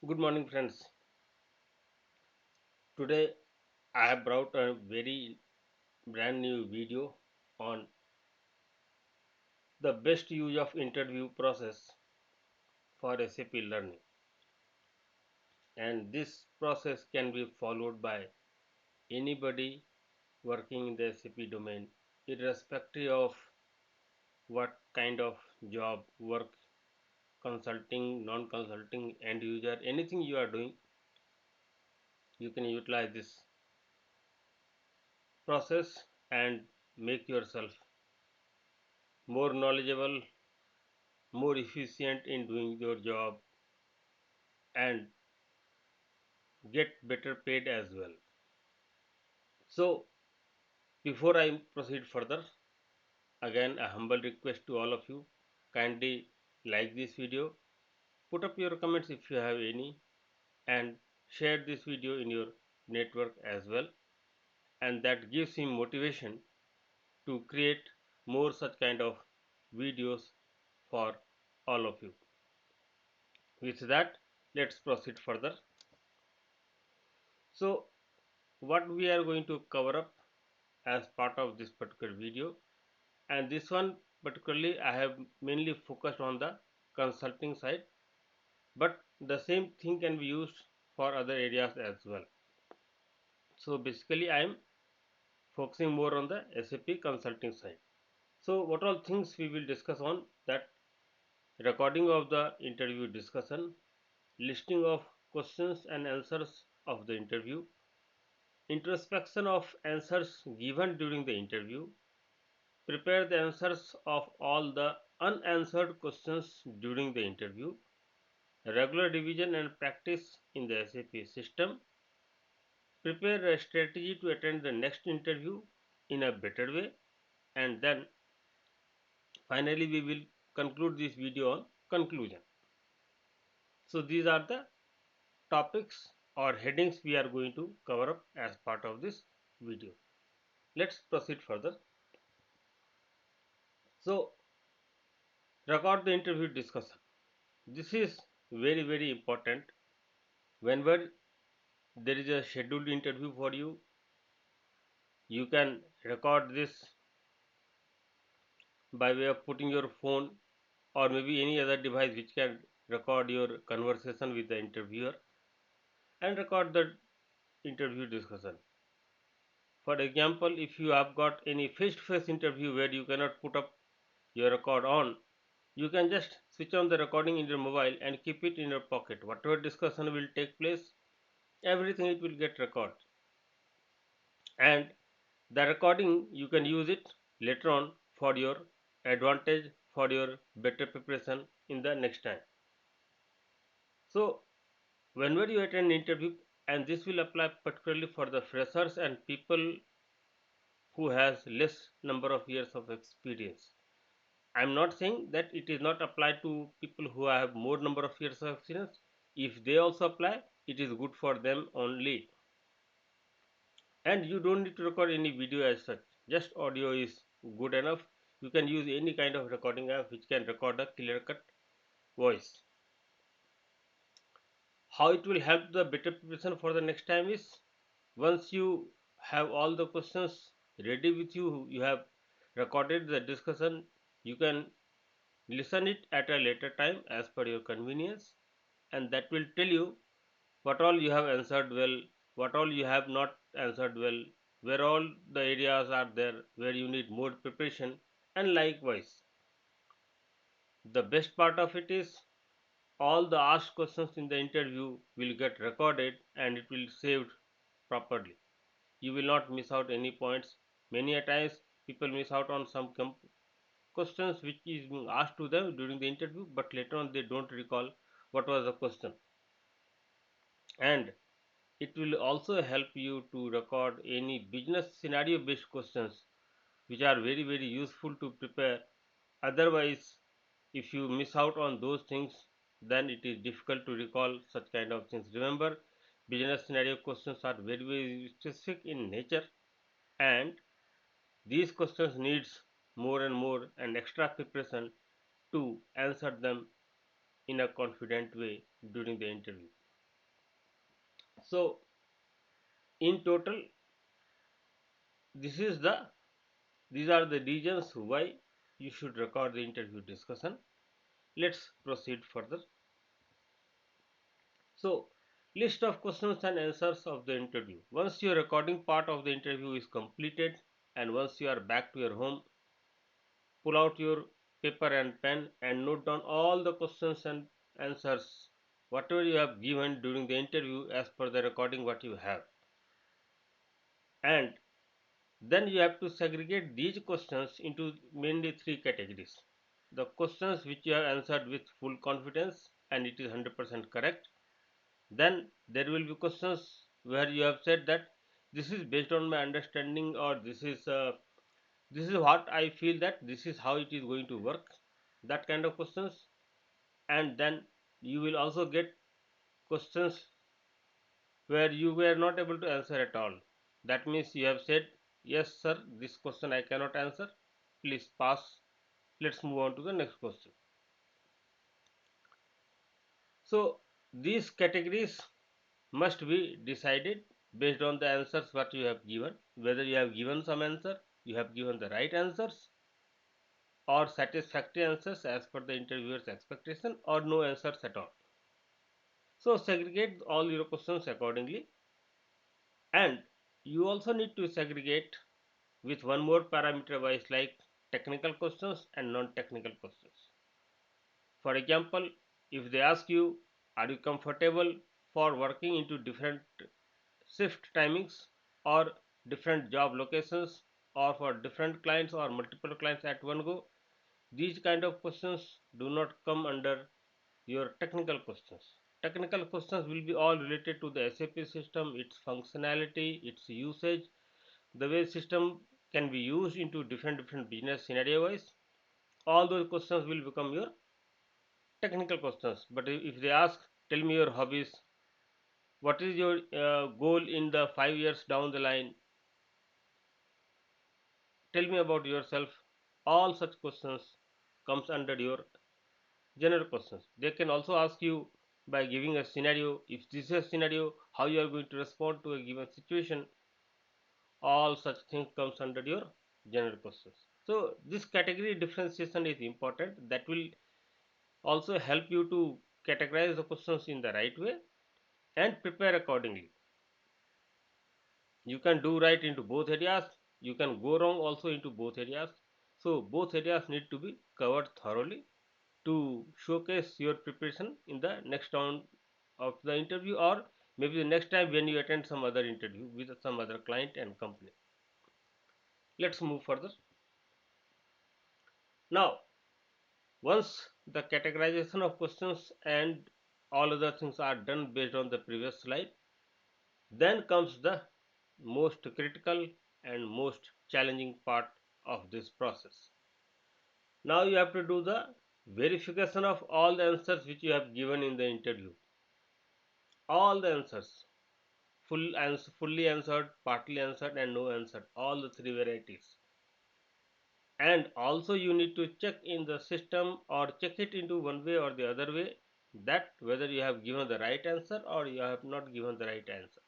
Good morning, friends. Today I have brought a very brand new video on the best use of interview process for SAP Learning. And this process can be followed by anybody working in the SAP domain, irrespective of what kind of job, work, consulting, non consulting, end user, anything you are doing, you can utilize this process and make yourself more knowledgeable, more efficient in doing your job, and get better paid as well. So, before I proceed further, again a humble request to all of you, kindly like this video, put up your comments if you have any, and share this video in your network as well, and that gives him motivation to create more such kind of videos for all of you. With that, let's proceed further. So, what we are going to cover up as part of this particular video, and this one particularly I have mainly focused on the consulting side, but the same thing can be used for other areas as well. So basically I am focusing more on the SAP consulting side. So what all things we will discuss on that: recording of the interview discussion, listing of questions and answers of the interview, introspection of answers given during the interview, prepare the answers of all the unanswered questions during the interview, regular revision and practice in the SAP system, prepare a strategy to attend the next interview in a better way, and then finally we will conclude this video on conclusion. So these are the topics or headings we are going to cover up as part of this video. Let's proceed further. So record the interview discussion. This is very important. Whenever there is a scheduled interview for you, you can record this by way of putting your phone or maybe any other device which can record your conversation with the interviewer and record the interview discussion. For example, if you have got any face-to-face interview where you cannot put up your record on, you can just switch on the recording in your mobile and keep it in your pocket. Whatever discussion will take place, everything it will get recorded, and the recording you can use it later on for your advantage, for your better preparation in the next time. So whenever you attend an interview, and this will apply particularly for the freshers and people who has less number of years of experience. I'm not saying that it is not applied to people who have more number of years of experience. If they also apply, it is good for them only, and you don't need to record any video as such. Just audio is good enough. You can use any kind of recording app which can record a clear cut voice. How it will help the better preparation for the next time is, once you have all the questions ready with you, you have recorded the discussion, you can listen it at a later time as per your convenience, and that will tell you what all you have answered well, what all you have not answered well, where all the areas are there where you need more preparation, and likewise. The best part of it is all the asked questions in the interview will get recorded and it will saved properly. You will not miss out any points. Many a times people miss out on some questions which is being asked to them during the interview, but later on they don't recall what was the question. And it will also help you to record any business scenario based questions which are very useful to prepare. Otherwise, if you miss out on those things, then it is difficult to recall such kind of things. Remember, business scenario questions are very specific in nature, and these questions needs more and more and extra preparation to answer them in a confident way during the interview. So in total, this is the these are the reasons why you should record the interview discussion. Let's proceed further. So, list of questions and answers of the interview. Once your recording part of the interview is completed and once you are back to your home, pull out your paper and pen and note down all the questions and answers whatever you have given during the interview as per the recording what you have. And then you have to segregate these questions into mainly three categories. The questions which you have answered with full confidence and it is 100% correct. Then there will be questions where you have said that this is based on my understanding, or this is what I feel that this is how it is going to work, that kind of questions. And then you will also get questions where you were not able to answer at all. That means you have said, yes sir, this question I cannot answer, please pass, let's move on to the next question. So these categories must be decided based on the answers what you have given, whether you have given some answer, you have given the right answers, or satisfactory answers as per the interviewer's expectation, or no answers at all. So segregate all your questions accordingly. And you also need to segregate with one more parameter wise, like technical questions and non-technical questions. For example, if they ask you, are you comfortable for working into different shift timings or different job locations or for different clients or multiple clients at one go, these kind of questions do not come under your technical questions. Technical questions will be all related to the SAP system, its functionality, its usage, the way system can be used into different business scenario wise. All those questions will become your technical questions. But if they ask, tell me your hobbies, what is your goal in the 5 years down the line, tell me about yourself, all such questions comes under your general questions. They can also ask you by giving a scenario, if this is a scenario, how you are going to respond to a given situation. All such things comes under your general questions. So this category differentiation is important. That will also help you to categorize the questions in the right way and prepare accordingly. You can do right into both areas, you can go wrong also into both areas. So both areas need to be covered thoroughly to showcase your preparation in the next round of the interview, or maybe the next time when you attend some other interview with some other client and company. Let's move further. Now, once the categorization of questions and all other things are done based on the previous slide, then comes the most critical and most challenging part of this process. Now you have to do the verification of all the answers which you have given in the interview. All the answers, fully answered, partly answered, and no answered. All the three varieties. And also you need to check in the system or check it into one way or the other way, that whether you have given the right answer or you have not given the right answer.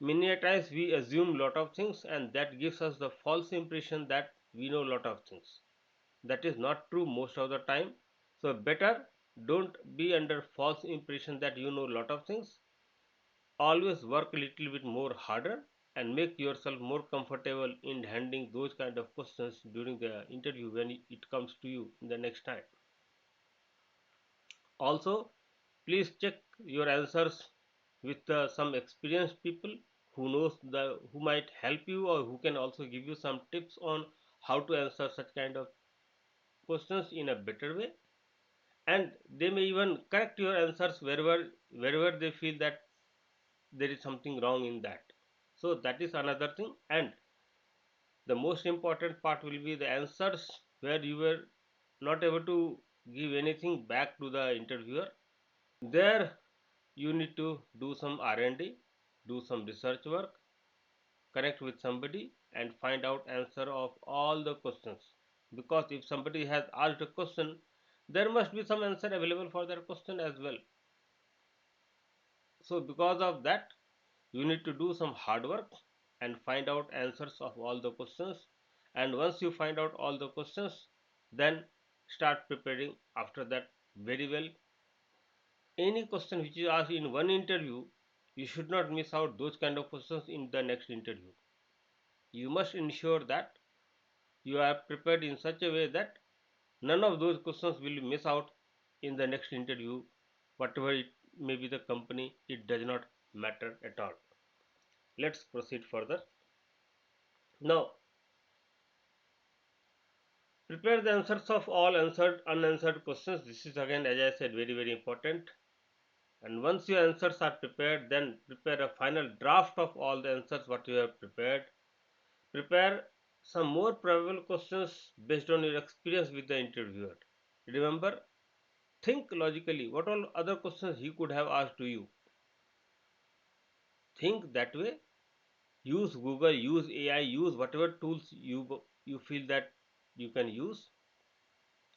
Many a times we assume lot of things and that gives us the false impression that we know lot of things. That is not true most of the time. So better don't be under false impression that you know lot of things. Always work a little bit more harder and make yourself more comfortable in handling those kind of questions during the interview when it comes to you in the next time. Also, please check your answers with some experienced people who might help you or who can also give you some tips on how to answer such kind of questions in a better way, and they may even correct your answers wherever they feel that there is something wrong in that. So that is another thing. And the most important part will be the answers where you were not able to give anything back to the interviewer. There you need to do some R&D, do some research work, connect with somebody and find out answer of all the questions. Because if somebody has asked a question, there must be some answer available for that question as well. So because of that, you need to do some hard work and find out answers of all the questions. And once you find out all the questions, then start preparing after that very well. Any question which is asked in one interview, you should not miss out those kind of questions in the next interview. You must ensure that you are prepared in such a way that none of those questions will miss out in the next interview. Whatever it may be the company, it does not matter at all. Let's proceed further. Now, prepare the answers of all answered unanswered questions. This is again, as I said, very important. And once your answers are prepared, then prepare a final draft of all the answers what you have prepared. Prepare some more probable questions based on your experience with the interviewer. Remember, think logically. What all other questions he could have asked to you? Think that way. Use Google, use AI, use whatever tools you feel that you can use,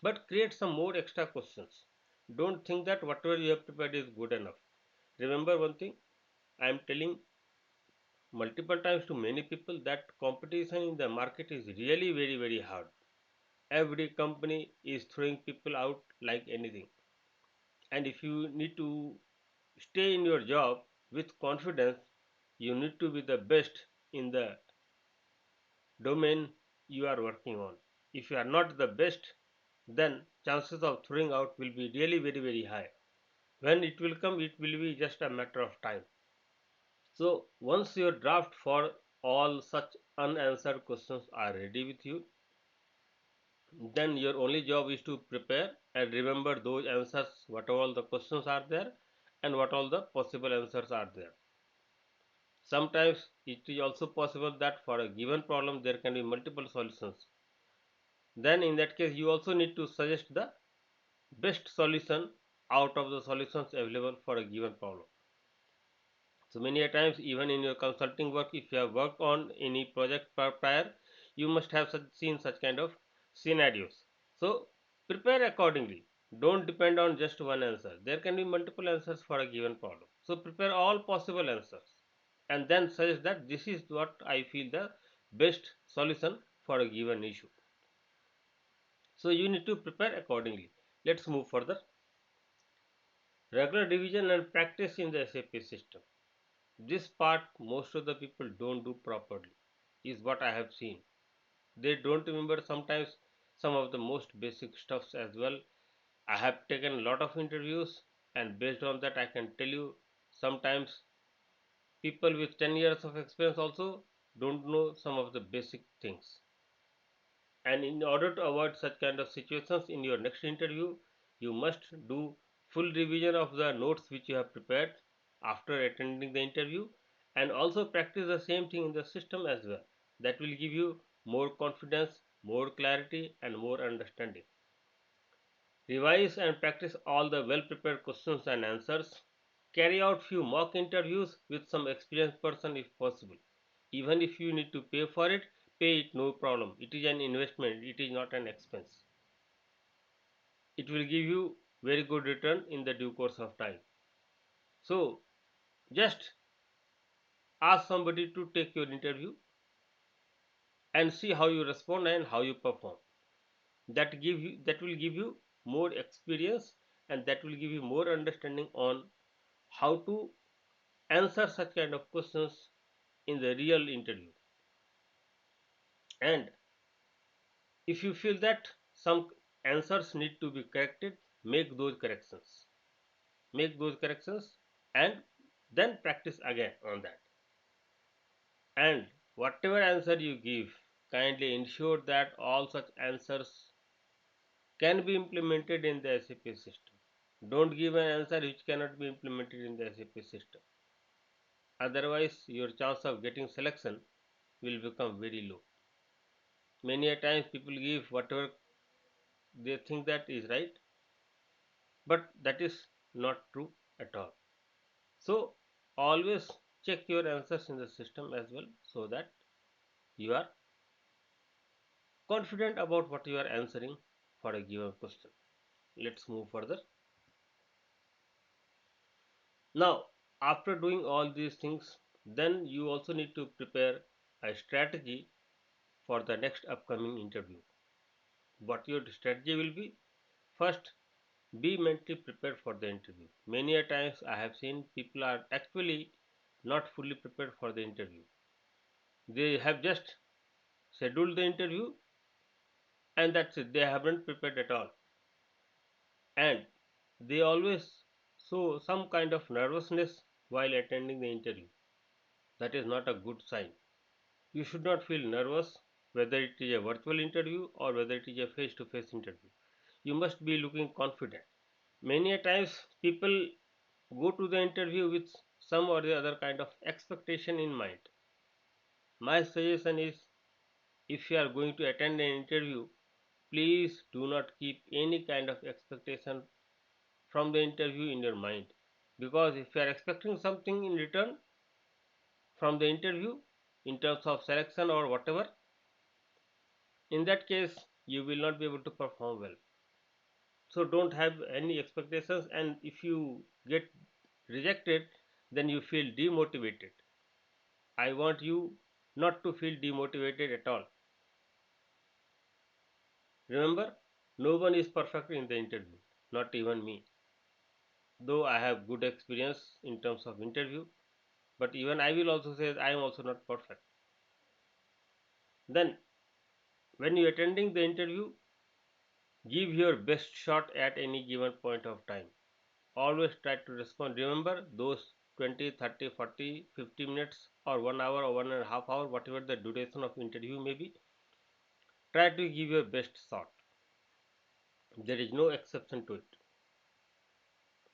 but create some more extra questions. Don't think that whatever you have prepared is good enough. Remember one thing, I am telling multiple times to many people that competition in the market is really very hard. Every company is throwing people out like anything. And if you need to stay in your job with confidence, you need to be the best in the domain you are working on. If you are not the best, then chances of throwing out will be really very high. When it will come, it will be just a matter of time. So once your draft for all such unanswered questions are ready with you, then your only job is to prepare and remember those answers, what all the questions are there and what all the possible answers are there. Sometimes it is also possible that for a given problem there can be multiple solutions. Then in that case you also need to suggest the best solution out of the solutions available for a given problem. So many a times, even in your consulting work, if you have worked on any project prior, you must have seen such kind of scenarios. So prepare accordingly. Don't depend on just one answer. There can be multiple answers for a given problem. So prepare all possible answers and then suggest that this is what I feel the best solution for a given issue. So you need to prepare accordingly. Let's move further. Regular revision and practice in the SAP system. This part most of the people don't do properly, is what I have seen. They don't remember sometimes some of the most basic stuffs as well. I have taken a lot of interviews, and based on that, I can tell you sometimes people with 10 years of experience also don't know some of the basic things. And in order to avoid such kind of situations in your next interview, you must do full revision of the notes which you have prepared after attending the interview, and also practice the same thing in the system as well. That will give you more confidence, more clarity and more understanding. Revise and practice all the well prepared questions and answers. Carry out few mock interviews with some experienced person if possible. Even if you need to pay for it, pay it, no problem. It is an investment, it is not an expense. It will give you very good return in the due course of time. So just ask somebody to take your interview and see how you respond and how you perform. That will give you more experience, and that will give you more understanding on how to answer such kind of questions in the real interview. And if you feel that some answers need to be corrected, make those corrections and then practice again on that. And whatever answer you give, kindly ensure that all such answers can be implemented in the SAP system. Don't give an answer which cannot be implemented in the SAP system. Otherwise, your chance of getting selection will become very low. Many a times people give whatever they think that is right, but that is not true at all. So always check your answers in the system as well, so that you are confident about what you are answering for a given question. Let's move further. Now, after doing all these things, then you also need to prepare a strategy for the next upcoming interview. What your strategy will be? First, be mentally prepared for the interview. Many a times I have seen people are actually not fully prepared for the interview. They have just scheduled the interview and that's it. They haven't prepared at all. And they always show some kind of nervousness while attending the interview. That is not a good sign. You should not feel nervous whether it is a virtual interview or whether it is a face to face interview. You must be looking confident. Many a times people go to the interview with some or the other kind of expectation in mind. My suggestion is, if you are going to attend an interview, please do not keep any kind of expectation from the interview in your mind, because if you are expecting something in return from the interview in terms of selection or whatever, in that case you will not be able to perform well. So don't have any expectations, and if you get rejected, then you feel demotivated. I want you not to feel demotivated at all. Remember, no one is perfect in the interview, not even me. Though I have good experience in terms of interview, but even I will also say I am also not perfect. Then, when you are attending the interview, give your best shot at any given point of time. Always try to respond. Remember those 20, 30, 40, 50 minutes or 1 hour or 1.5 hours, whatever the duration of interview may be. Try to give your best shot. There is no exception to it.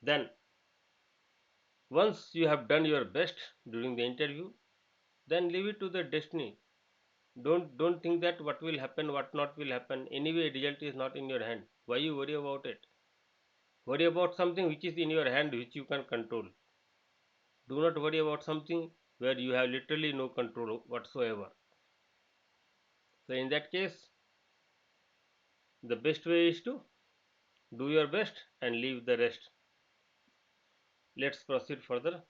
Then, once you have done your best during the interview, then leave it to the destiny. Don't think that what will happen, what not will happen. Anyway, result is not in your hand. Why you worry about it? Worry about something which is in your hand, which you can control. Do not worry about something where you have literally no control whatsoever. So in that case, the best way is to do your best and leave the rest. Let's proceed further.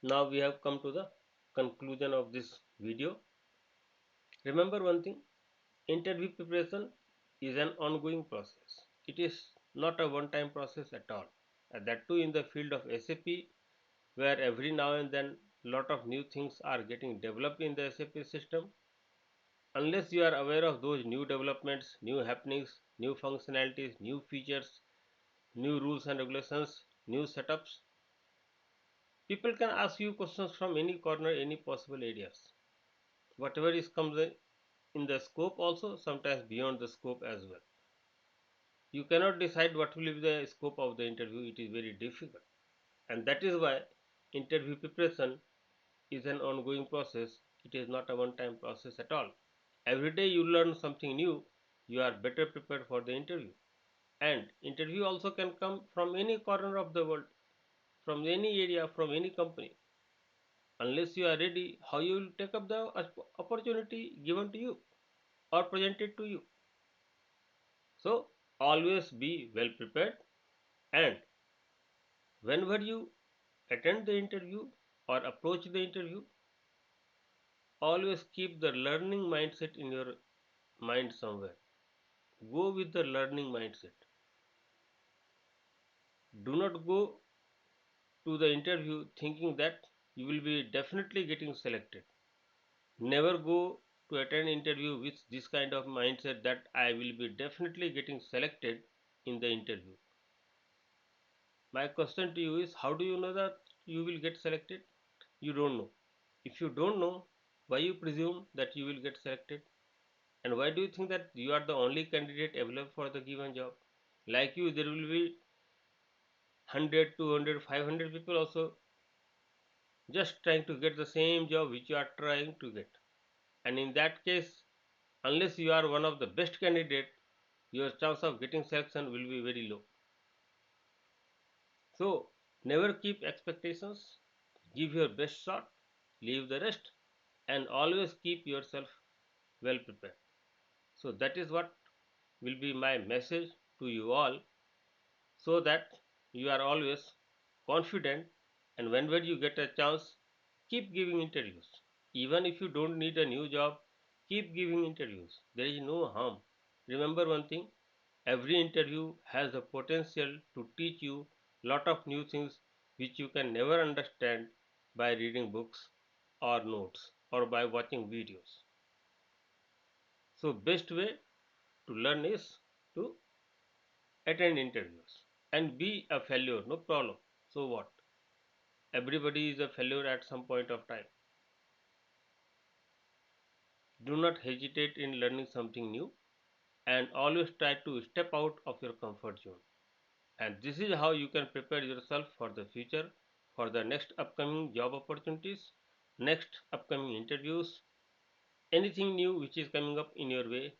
Now we have come to the conclusion of this video. Remember one thing, interview preparation is an ongoing process. It is not a one time process at all. And that too in the field of SAP, where every now and then lot of new things are getting developed in the SAP system. Unless you are aware of those new developments, new happenings, new functionalities, new features, new rules and regulations, new setups, people can ask you questions from any corner, any possible areas. Whatever is comes in the scope, also sometimes beyond the scope as well. You cannot decide what will be the scope of the interview. It is very difficult, and that is why interview preparation is an ongoing process. It is not a one time process at all. Every day you learn something new, you are better prepared for the interview. And interview also can come from any corner of the world, from any area, from any company. Unless you are ready, how you will take up the opportunity given to you or presented to you? So always be well prepared, and whenever you attend the interview or approach the interview, always keep the learning mindset in your mind somewhere. Go with the learning mindset. Do not go to the interview thinking that you will be definitely getting selected. Never go to attend interview with this kind of mindset that I will be definitely getting selected in the interview. My question to you is, how do you know that you will get selected? You don't know. If you don't know, why you presume that you will get selected? And why do you think that you are the only candidate available for the given job? Like you, there will be 100, 200, 500 people also just trying to get the same job which you are trying to get. And in that case, unless you are one of the best candidate, your chance of getting selection will be very low. So never keep expectations, give your best shot, leave the rest, and always keep yourself well prepared. So that is what will be my message to you all, so that you are always confident, and whenever you get a chance, keep giving interviews. Even if you don't need a new job, keep giving interviews. There is no harm. Remember one thing, every interview has the potential to teach you lot of new things which you can never understand by reading books or notes or by watching videos. So best way to learn is to attend interviews and be a failure, no problem. So what? Everybody is a failure at some point of time. Do not hesitate in learning something new and always try to step out of your comfort zone. And this is how you can prepare yourself for the future, for the next upcoming job opportunities, next upcoming interviews, anything new which is coming up in your way.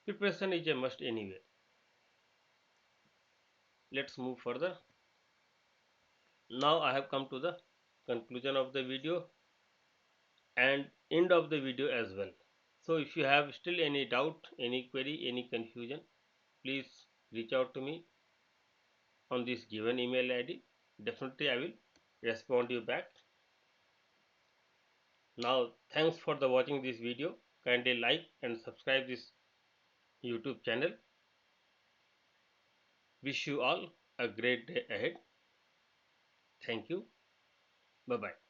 Preparation is a must anyway. Let's move further. Now I have come to the conclusion of the video and end of the video as well. So if you have still any doubt, any query, any confusion, please reach out to me on this given email ID. Definitely I will respond you back. Now thanks for the watching this video. Kindly like and subscribe this YouTube channel. Wish you all a great day ahead. Thank you. Bye bye.